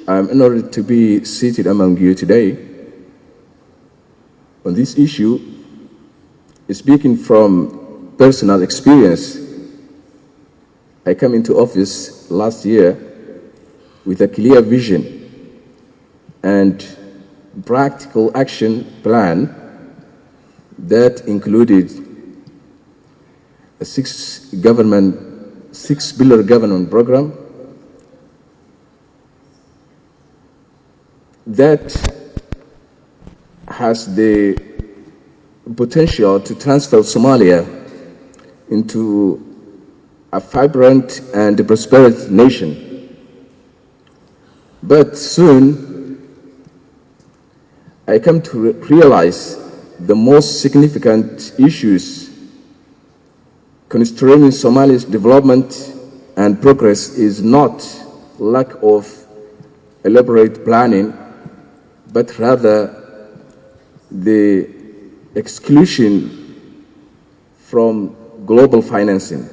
I'm honored to be seated among you today on this issue, speaking from personal experience. I came into office last year with a clear vision and practical action plan that included a six-pillar government program that has the potential to transform Somalia into a vibrant and prosperous nation. But soon, I come to realize the most significant issues constraining Somalia's development and progress is not lack of elaborate planning, but rather the exclusion from global financing.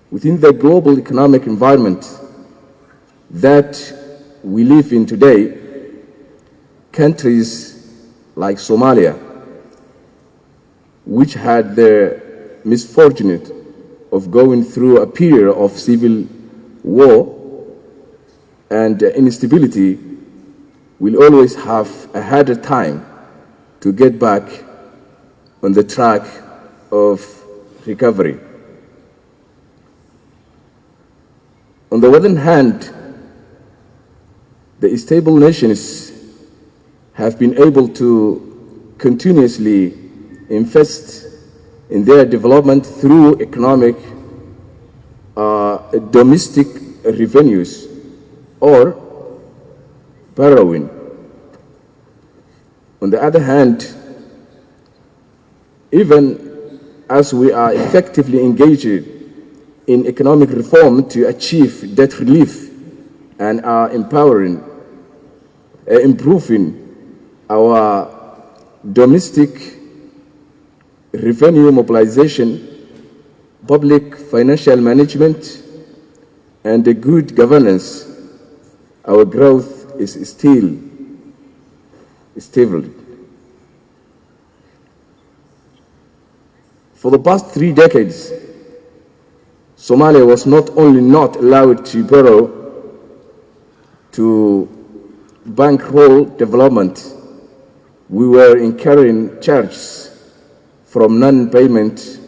Within the global economic environment that we live in today, countries like Somalia, which had the misfortune of going through a period of civil war and instability, will always have a harder time to get back on the track of recovery. On the other hand, the stable nations have been able to continuously invest in their development through economic domestic revenues or borrowing. On the other hand, even as we are effectively engaged in economic reform to achieve debt relief and are improving our domestic revenue mobilization, public financial management, and the good governance, our growth is still stable. For the past 3 decades, Somalia was not only not allowed to borrow to bankroll development, we were incurring charges from non-payment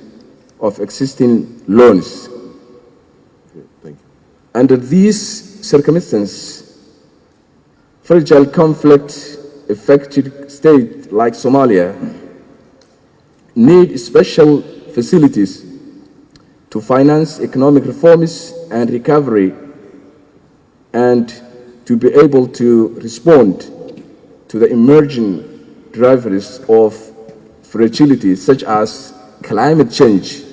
of existing loans. Under these circumstances, fragile conflict-affected states like Somalia need special facilities to finance economic reforms and recovery, and to be able to respond to the emerging drivers of fragility such as climate change.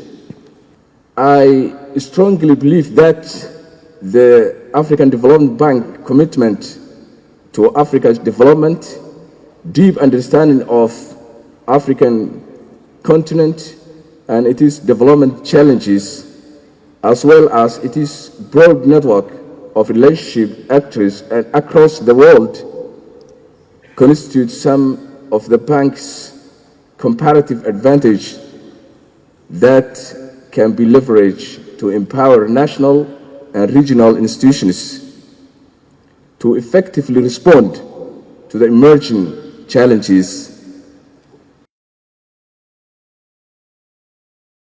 I strongly believe that the African Development Bank commitment to Africa's development, deep understanding of African continent and its development challenges, as well as its broad network of relationship actors across the world, constitute some of the bank's comparative advantage that can be leveraged to empower national and regional institutions to effectively respond to the emerging challenges